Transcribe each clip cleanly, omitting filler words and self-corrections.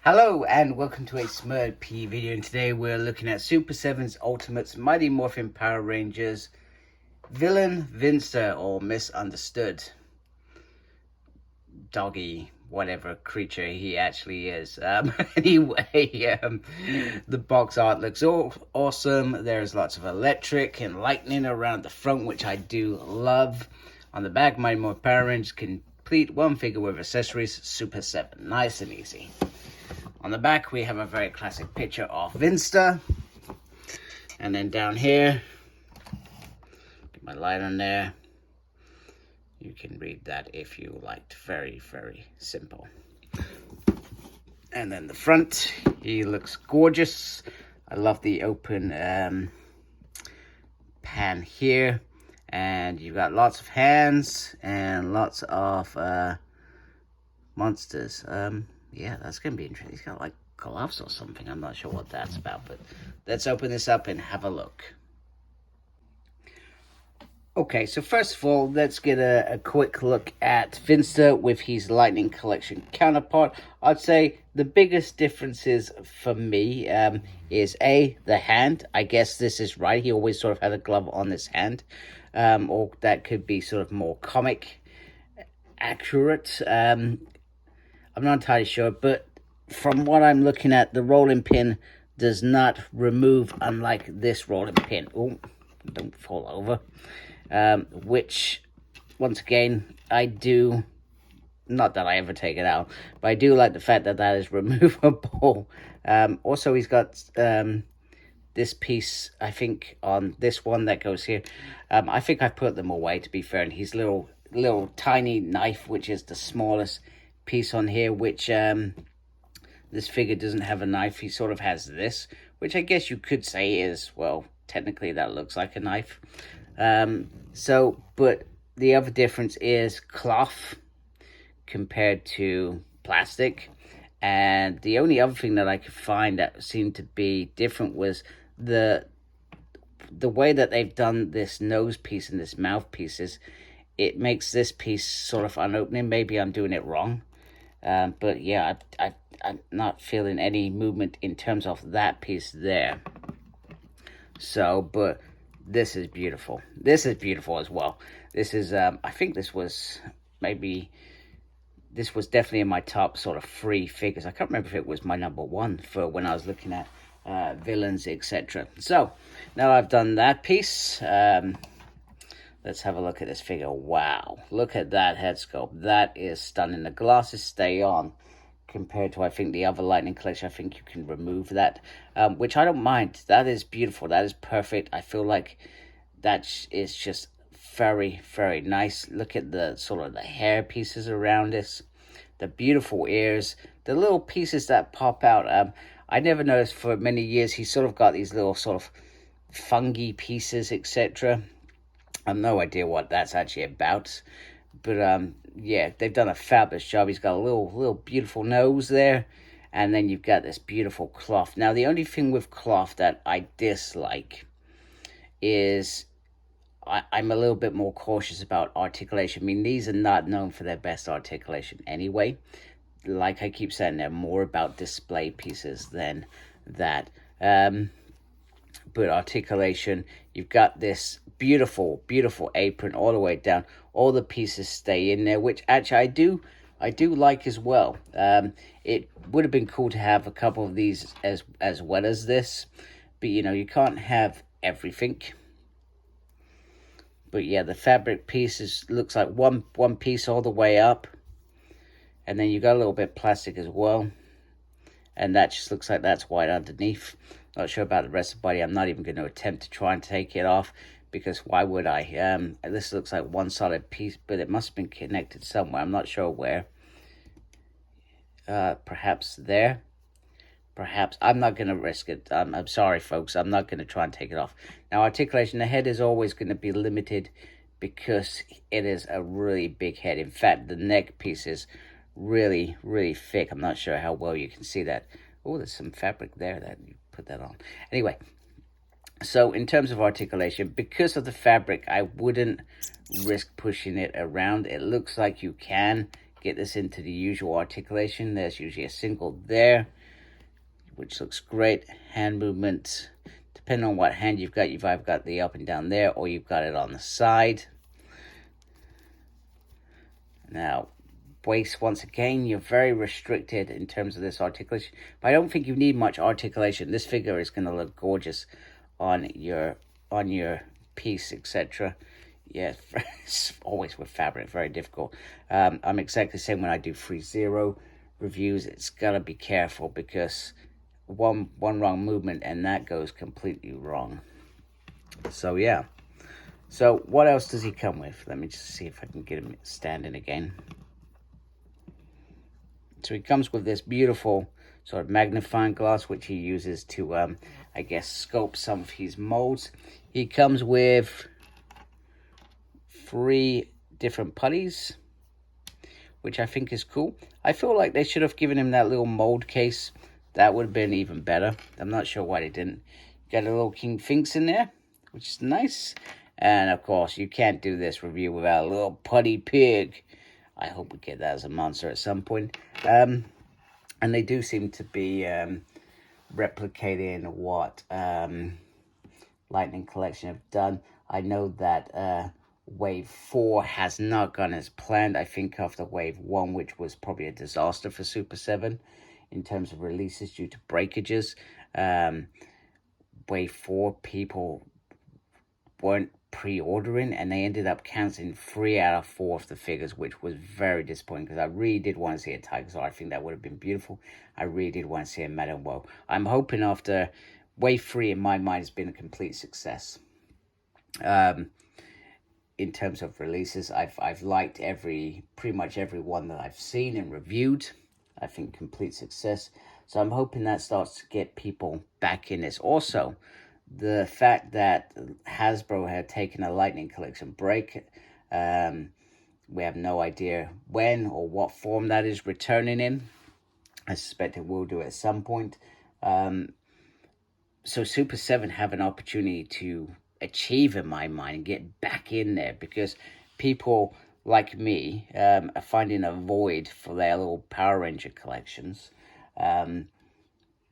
Hello and welcome to a Smurd P video, and today we're looking at Super7's Ultimates Mighty Morphin Power Rangers Villain Finster, or Misunderstood Doggy, whatever creature he actually is. Anyway, the box art looks awesome. There's lots of electric and lightning around the front, which I do love. On the back, Mighty Morphin Power Rangers complete one figure with accessories, Super7. Nice and easy. On the back, we have a very classic picture of Finster. And then down here, get my light on there. You can read that if you liked. Very, very simple. And then the front, he looks gorgeous. I love the open pan here. And you've got lots of hands and lots of monsters. Yeah, that's going to be interesting. He's got like gloves or something. I'm not sure what that's about, but let's open this up and have a look. Okay, so first of all, let's get a quick look at Finster with his Lightning Collection counterpart. I'd say the biggest differences for me is A, the hand. I guess this is right. He always sort of had a glove on his hand. Or that could be sort of more comic accurate. I'm not entirely sure, but from what I'm looking at, the rolling pin does not remove, unlike this rolling pin. Oh, don't fall over. Which, once again, I do, not that I ever take it out, but I do like the fact that that is removable. Also, he's got this piece, I think, on this one that goes here. I think I put them away, to be fair, and his little tiny knife, which is the smallest piece on here, which this figure doesn't have a knife. He sort of has this, which I guess you could say is, well, technically that looks like a knife. But the other difference is cloth compared to plastic. And the only other thing that I could find that seemed to be different was the way that they've done this nose piece and this mouth pieces. It makes this piece sort of unopening. Maybe I'm doing it wrong. But yeah, I'm not feeling any movement in terms of that piece there. So, but this is beautiful. This is beautiful as well. This is, I think this was definitely in my top sort of 3 figures. I can't remember if it was my number 1 for when I was looking at villains, etc. So, now I've done that piece. Let's have a look at this figure. Wow, look at that head sculpt. That is stunning. The glasses stay on compared to, I think, the other Lightning Collection. I think you can remove that, which I don't mind. That is beautiful. That is perfect. I feel like that is just very, very nice. Look at the sort of the hair pieces around this. The beautiful ears. The little pieces that pop out. I never noticed for many years. He's sort of got these little sort of fungi pieces, etc. I have no idea what that's actually about, but yeah, they've done a fabulous job. He's got a little beautiful nose there, and then you've got this beautiful cloth. Now, the only thing with cloth that I dislike is I'm a little bit more cautious about articulation. I mean, these are not known for their best articulation anyway. Like I keep saying, they're more about display pieces than that. But articulation, you've got this beautiful apron all the way down. All the pieces stay in there, which actually I do like as well. It would have been cool to have a couple of these as well as this, but you know, you can't have everything. But yeah, the fabric pieces looks like one piece all the way up, and then you got a little bit of plastic as well, and that just looks like that's white underneath. Not sure about the rest of the body. I'm not even going to attempt to try and take it off, because why would I? This looks like one solid piece, but it must have been connected somewhere. I'm not sure where. Perhaps there. Perhaps. I'm not going to risk it. I'm sorry, folks. I'm not going to try and take it off. Now, articulation, the head is always going to be limited because it is a really big head. In fact, the neck piece is really, really thick. I'm not sure how well you can see that. Oh, there's some fabric there that you put that on. Anyway, so in terms of articulation, because of the fabric, I wouldn't risk pushing it around. It looks like you can get this into the usual articulation. There's usually a single there, which looks great. Hand movement, depending on what hand you've either got the up and down there, or you've got it on the side. Now, waist, once again, you're very restricted in terms of this articulation, but I don't think you need much articulation. This figure is going to look gorgeous on your piece, etc. Yeah, it's always with fabric, very difficult. I'm exactly the same when I do 3-0 reviews. It's got to be careful, because one wrong movement and that goes completely wrong. So yeah. So what else does he come with? Let me just see if I can get him standing again. So he comes with this beautiful sort of magnifying glass, which he uses to, I guess, sculpt some of his molds. He comes with 3 different putties, which I think is cool. I feel like they should have given him that little mold case. That would have been even better. I'm not sure why they didn't. Got a little King Sphinx in there, which is nice. And of course, you can't do this review without a little Putty Pig. I hope we get that as a monster at some point. And they do seem to be replicating what Lightning Collection have done. I know that Wave 4 has not gone as planned. I think after Wave 1, which was probably a disaster for Super7 in terms of releases due to breakages. Wave 4, people weren't pre-ordering, and they ended up canceling 3 out of 4 of the figures, which was very disappointing, because I really did want to see a Tiger. I think that would have been beautiful. I really did want to see a Madam Woe. I'm hoping after Wave 3, in my mind, has been a complete success. In terms of releases, I've liked pretty much every one that I've seen and reviewed. I think complete success. So I'm hoping that starts to get people back in this. Also, the fact that Hasbro had taken a Lightning Collection break, we have no idea when or what form that is returning in. I suspect it will do at some point. So Super7 have an opportunity to achieve, in my mind, and get back in there, because people like me are finding a void for their little Power Ranger collections.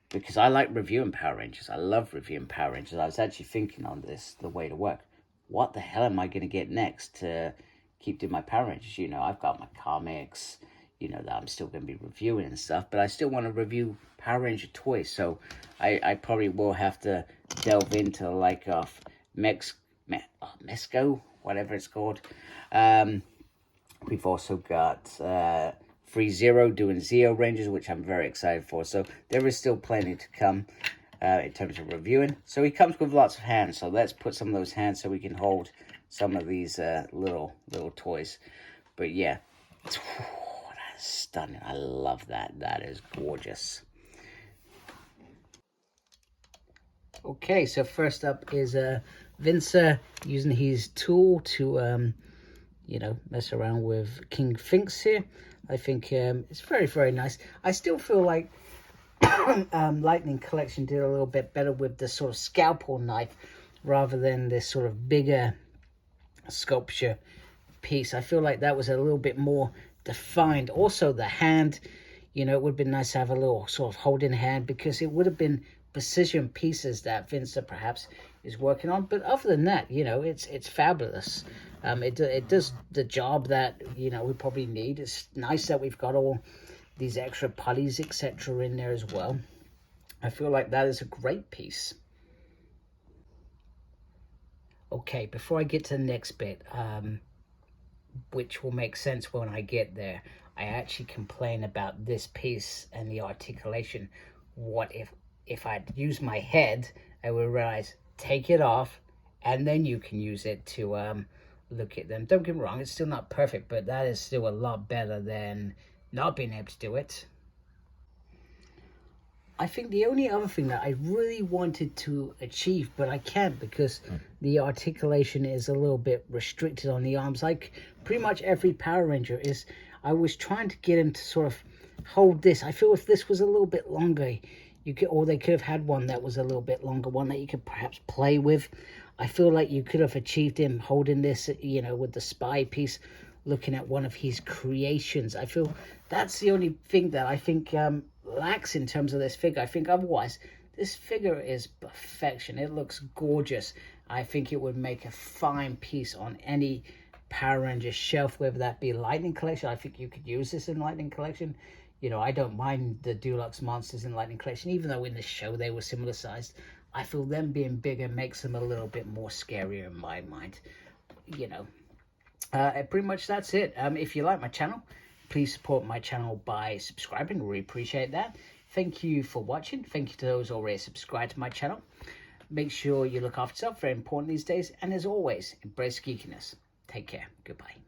Because I like reviewing Power Rangers. I love reviewing Power Rangers. I was actually thinking on this, the way to work. What the hell am I going to get next to keep doing my Power Rangers? You know, I've got my comics, you know, that I'm still going to be reviewing and stuff. But I still want to review Power Ranger toys. So I probably will have to delve into, like, Mesco, whatever it's called. We've also got 3-0 doing Zeo Rangers, which I'm very excited for. So there is still plenty to come in terms of reviewing. So he comes with lots of hands. So let's put some of those hands so we can hold some of these little toys. But yeah, that is stunning. I love that. That is gorgeous. Okay, so first up is Finster using his tool to, you know, mess around with King Sphinx here. I think it's very, very nice. I still feel like Lightning Collection did a little bit better with the sort of scalpel knife rather than this sort of bigger sculpture piece. I feel like that was a little bit more defined. Also, the hand, you know, it would have been nice to have a little sort of holding hand, because it would have been precision pieces that Finster perhaps is working on. But other than that, you know, it's fabulous. It does the job that, you know, we probably need. It's nice that we've got all these extra putties, etc. in there as well. I feel like that is a great piece. Okay, before I get to the next bit, which will make sense when I get there, I actually complain about this piece and the articulation. What if I'd use my head, I would realize, take it off, and then you can use it to look at them. Don't get me wrong, it's still not perfect, but that is still a lot better than not being able to do it. I think the only other thing that I really wanted to achieve, but I can't because the articulation is a little bit restricted on the arms, like pretty much every Power Ranger is, I was trying to get him to sort of hold this. I feel if this was a little bit longer, you could, or they could have had one that was a little bit longer, one that you could perhaps play with. I feel like you could have achieved him holding this, you know, with the spy piece looking at one of his creations. I feel that's the only thing that I think lacks in terms of this figure. I think otherwise this figure is perfection. It looks gorgeous. I think it would make a fine piece on any Power Rangers shelf, whether that be Lightning Collection. I think you could use this in Lightning Collection. You know, I don't mind the Deluxe Monsters in Lightning Collection, even though in the show they were similar sized. I feel them being bigger makes them a little bit more scarier in my mind. You know, pretty much that's it. If you like my channel, please support my channel by subscribing. Really appreciate that. Thank you for watching. Thank you to those already subscribed to my channel. Make sure you look after yourself, very important these days. And as always, embrace geekiness. Take care. Goodbye.